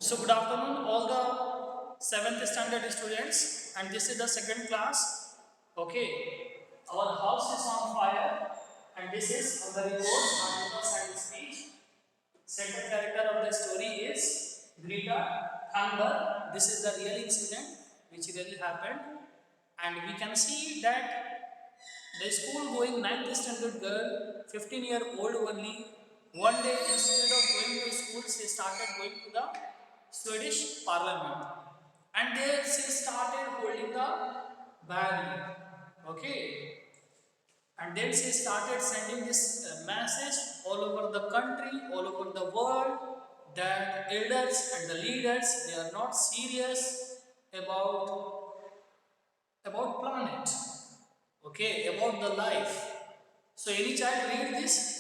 So good afternoon, all the seventh standard students, and this is the second class. Okay, our house is on fire, and this is on the report, articles and speech. Central character of the story is Greta Thunberg. This is the real incident which really happened, and we can see that the school going ninth standard girl, 15-year-old only, one day instead of going to school, she started going to the Swedish parliament. And there she started holding the banner. Okay. And then she started sending this message all over the country, all over the world, that elders and the leaders, they are not serious about planet, okay, about the life. So any child read this?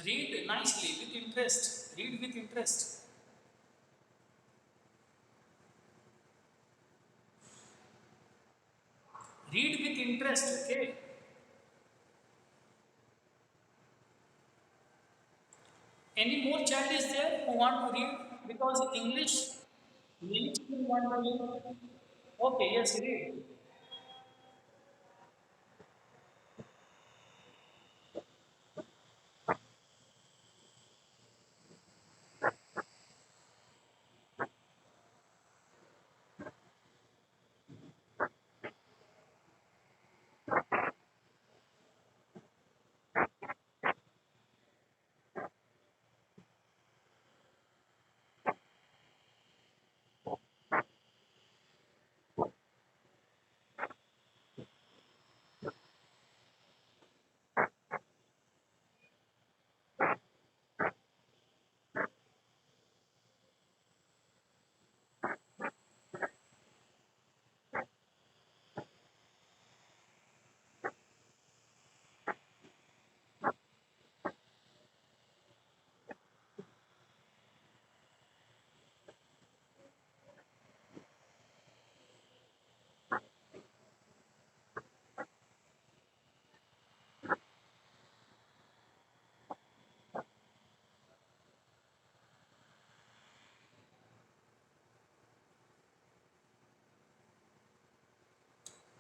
Read nicely with interest, read with interest. Read with interest, okay. Any more child is there who want to read? Because English, many children want to read. Okay, yes, read.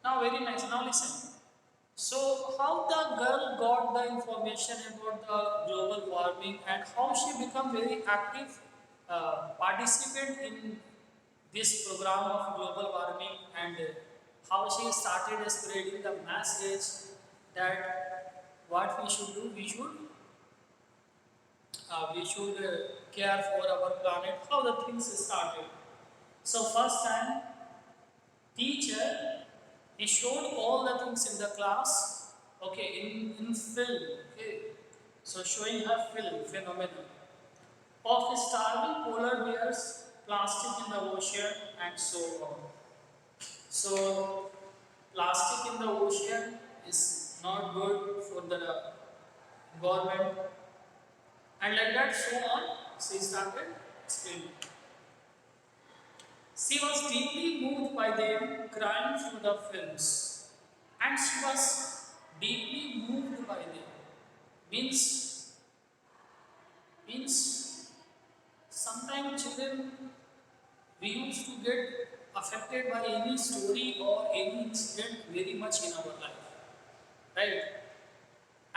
Now very nice, now listen. So how the girl got the information about the global warming and how she become very active participant in this program of global warming, and how she started spreading the message that what we should do, we should care for our planet, how the things started. So first time teacher, he showed all the things in the class, okay, in film, okay. So showing her film phenomenon of starving polar bears, plastic in the ocean, and so on. So plastic in the ocean is not good for the environment, and like that, so on. She started explaining. She was deeply moved by them crying through the films, and she was deeply moved by them. Means sometimes children, we used to get affected by any story or any incident very much in our life, right?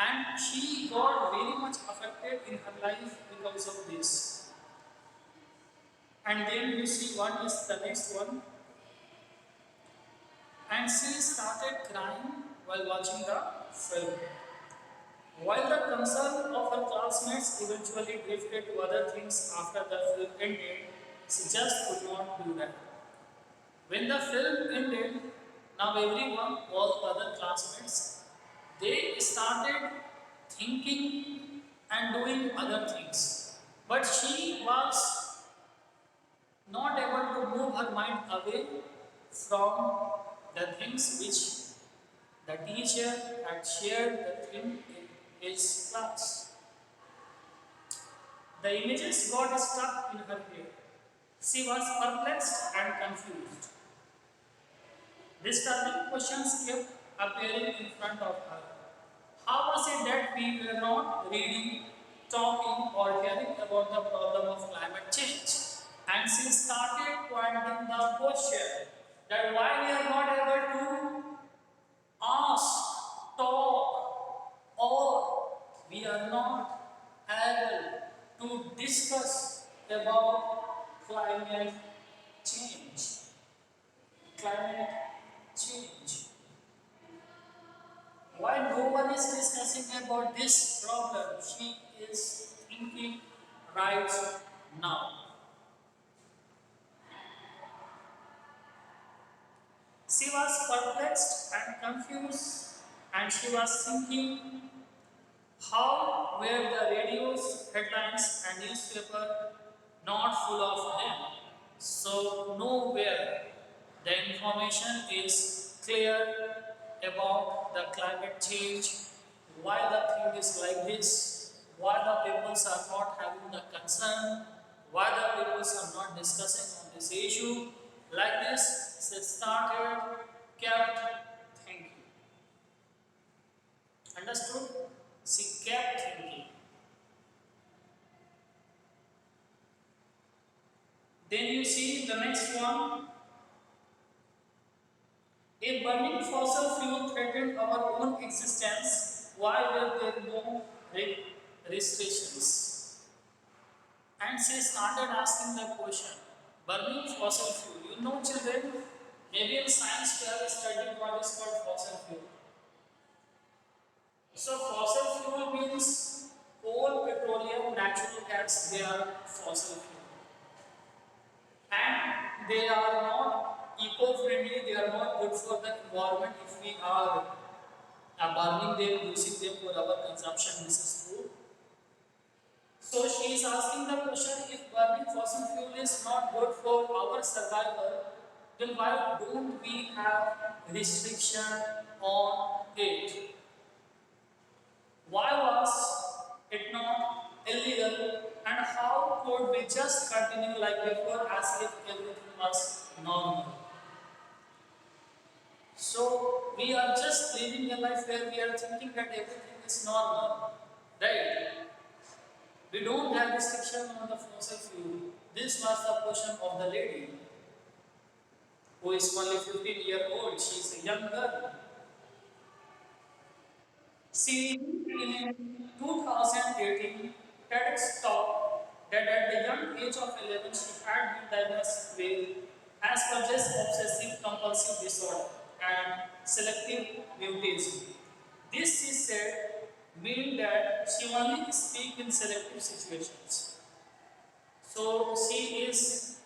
and she got very much affected in her life because of this. And then you see one is the next one, and she started crying while watching the film. While the concern of her classmates eventually drifted to other things after the film ended, she just could not do that. When the film ended, now everyone, all other classmates, they started thinking and doing other things. But she was not able to move her mind away from the things which the teacher had shared the thing in his class. The images got stuck in her head. She was perplexed and confused. Disturbing questions kept appearing in front of her. How was it that we were not reading, talking, or hearing about the problem of climate change? And she started pointing the question that why we are not able to ask, talk, or we are not able to discuss about climate change. Climate change. Why no one is discussing about this problem? She is thinking right now. She was perplexed and confused, and she was thinking how were the radios, headlines, and newspaper not full of them? So nowhere the information is clear about the climate change, why the thing is like this, why the peoples are not having the concern, why the peoples are not discussing on this issue. Like this, she started, kept thinking. Understood? She kept thinking. Then you see the next one. A burning fossil fuel threatened our own existence. Why were there no restrictions? And she started asking the question, burning fossil fuel. You know, children, maybe in science we have studied what is called fossil fuel. So fossil fuel means coal, petroleum, natural gas, they are fossil fuel. And they are not eco-friendly, they are not good for the environment if we are burning them, using them for our consumption. This is true. So she is asking the question, if burning fossil fuel is not good for our survival, then why don't we have restriction on it? Why was it not illegal, and how could we just continue like before as if everything was normal? So we are just living a life where we are thinking that everything is normal, right? We don't have restriction on the fossil fuel. This was the question of the lady who is only 15-year old. She is a young girl. See, in 2018, TEDx talked that at the young age of 11, she had been diagnosed with Asperger's obsessive compulsive disorder and selective mutism. This, she said, mean that she only speaks in selective situations. So she is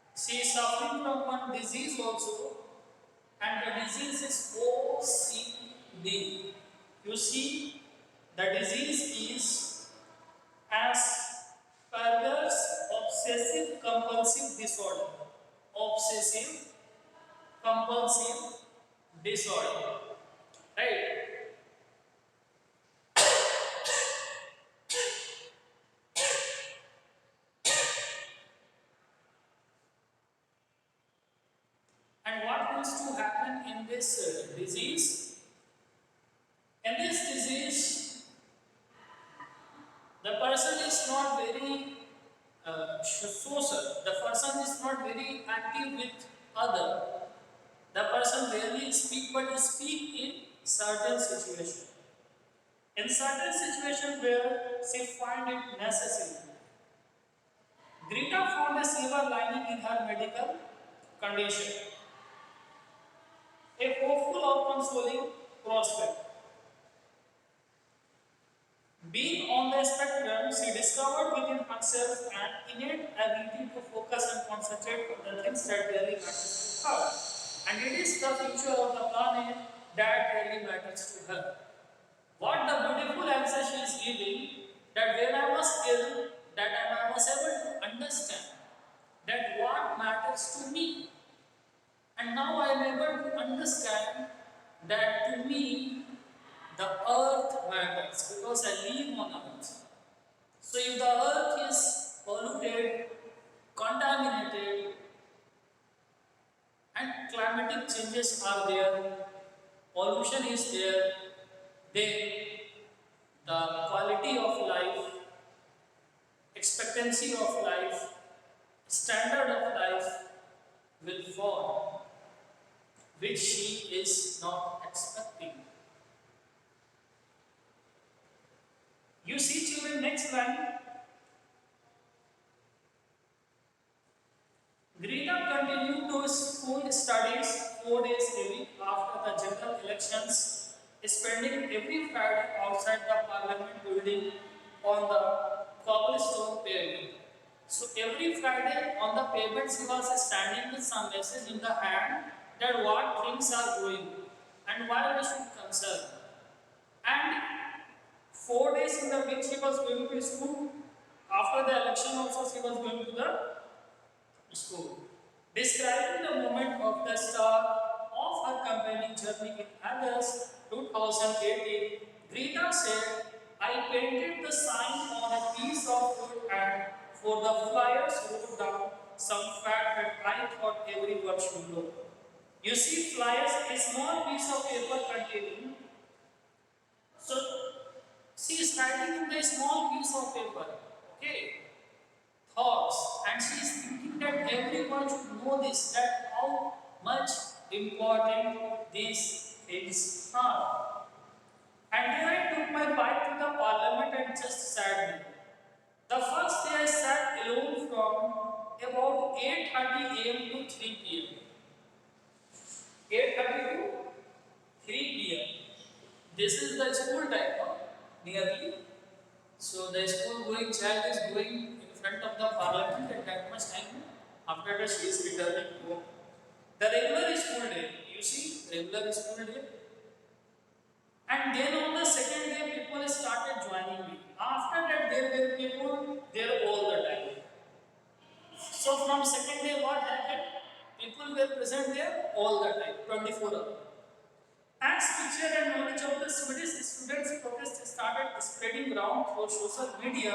suffering from one disease also, and the disease is OCD. You see, the disease is Asperger's obsessive compulsive disorder. Obsessive compulsive disorder. Right? And what needs to happen in this disease? In this disease, the person is not very social. The person is not very active with other. The person rarely speak, but speak in certain situation. In certain situations where she find it necessary, Greta found a silver lining in her medical condition, a hopeful or consoling prospect. Being on the spectrum, she discovered within herself an innate ability to focus and concentrate on the things that really matters to her. And it is the future of the planet that really matters to her. What the beautiful answer she is giving, that when I was ill, that I was able to understand that what matters to me. And now I am able to understand that to me the earth matters because I live on earth. So if the earth is polluted, contaminated, and climatic changes are there, pollution is there, then the quality of life, expectancy of life, standard of life will fall, which she is not expecting. You see, children, next line. Greta continued to school studies 4 days a week after the general elections, spending every Friday outside the parliament building on the cobblestone pavement. So every Friday on the pavement she was standing with some message in the hand that what things are going and why we should conserve. And 4 days in the week she was going to school. After the election also she was going to the school. Describing the moment of the start of her campaigning journey in August 2018, Greta said, I painted the sign on a piece of wood and for the flyers wrote down some fact that I thought everyone should know. You see, flyers, a small piece of paper containing. So, she is writing in the small piece of paper. Okay, thoughts, and she is thinking that everyone should know this, that how much important these things are. And then I took my bike to the parliament and just sat there. The first day I sat alone from about 8:30 a.m. to 3 p.m. 8:30 to 3 p.m. This is the school time, no? Nearly. So the school going child is going in front of the parliament at that much time. After that, she is returning home. The regular school day, you see, regular school day. And then on the second day, people started joining me. After that, there were people there all the time. So from second day, what happened? People were present there all the time, 24 hours. As picture and knowledge of the Swedish students' protest started spreading around through social media,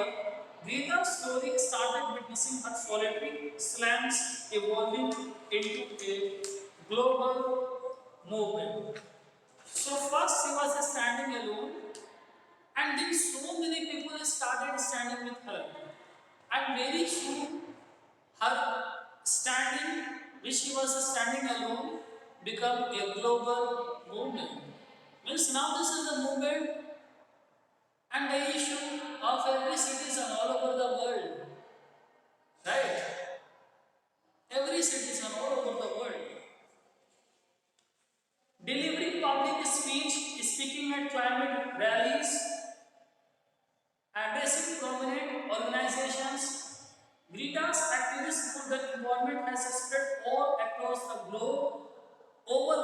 Greta's story started witnessing her solitary slams evolving into a global movement. So first she was standing alone, and then so many people started standing with her. And very soon her standing, which she was standing alone, become a global movement. Means now this is the movement and the issue of every citizen all over the world. Right? Every citizen all over the world. Delivering public speech, speaking at climate rallies, addressing prominent organizations, Greta's activism for the environment has spread all across the globe. Over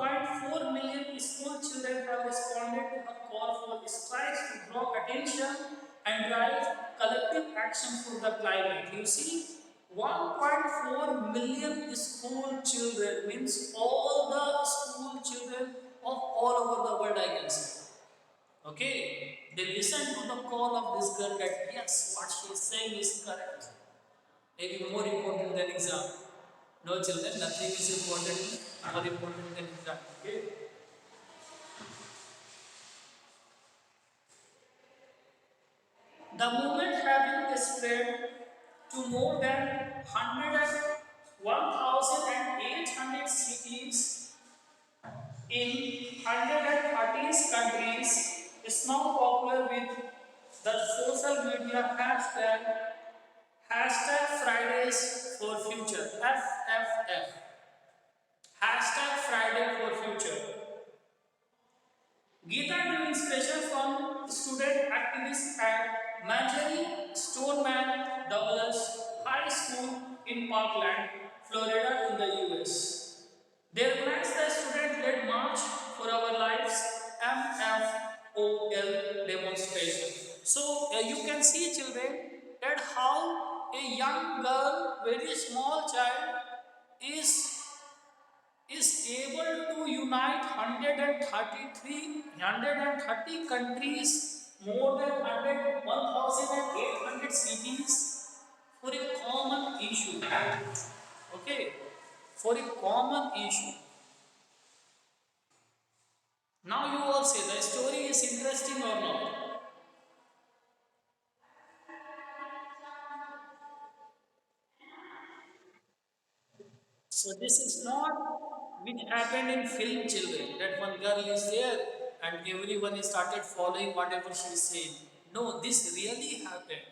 1.4 million school children have responded to a call for strikes to draw attention and drive collective action for the climate. You see, 1.4 million school children means all the school children of all over the world, I can say. Okay, they listen to the call of this girl that yes, what she is saying is correct. Maybe more important than exam. No children, nothing is important, more important than exam. Okay. The movement having spread to more than 1,800 cities in 130 countries, is now popular with the social media hashtag Fridays for Future FFF, hashtag Friday for Future. Geeta drew inspiration from student activists at Marjorie Stoneman Douglas High School in Parkland, Florida in the US. They organized the student-led March for Our Lives MFOL demonstration. So you can see children that how a young girl, very small child, is is able to unite 130 countries, more than 1,800 cities for a common issue. Okay, for a common issue. Now you all say the story is interesting or not. So this is not which happened in film, children, that one girl is there and everyone started following whatever she is saying. No, this really happened.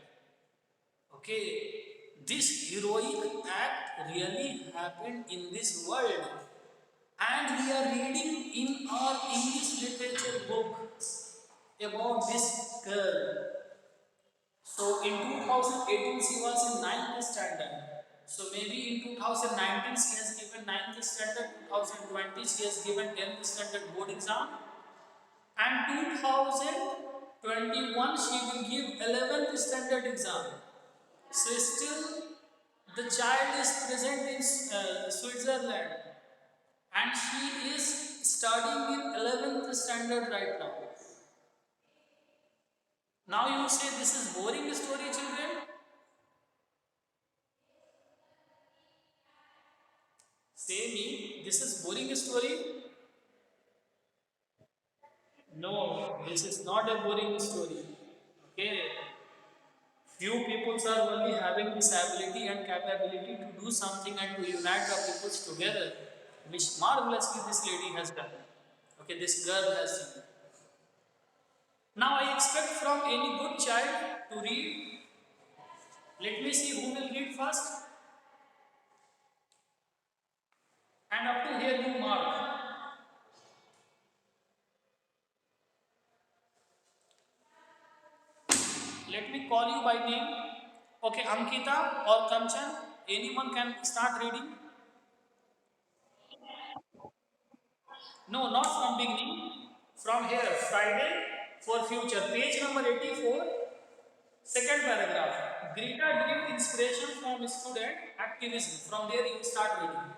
Okay, this heroic act really happened in this world, and we are reading in our English literature book about this girl. So in 2018 she was in ninth standard. So maybe in 2019 she has given ninth standard, 2020 she has given 10th standard board exam, and 2021 she will give 11th standard exam. So still the child is present in Switzerland and she is studying in 11th standard right now. Now you say this is boring story, children? Say me, this is boring story? No, this is not a boring story. Okay, few people are only having this ability and capability to do something and to unite the peoples together, which marvelously this lady has done. Okay, this girl has done. Now I expect from any good child to read. Let me see who will read first. And up to here you mark. Let me call you by name. Okay, Ankita or Kanchan. Anyone can start reading. No, not from beginning. From here, Friday for future. Page number 84, second paragraph. Greta drew inspiration from student activism. From there you start reading.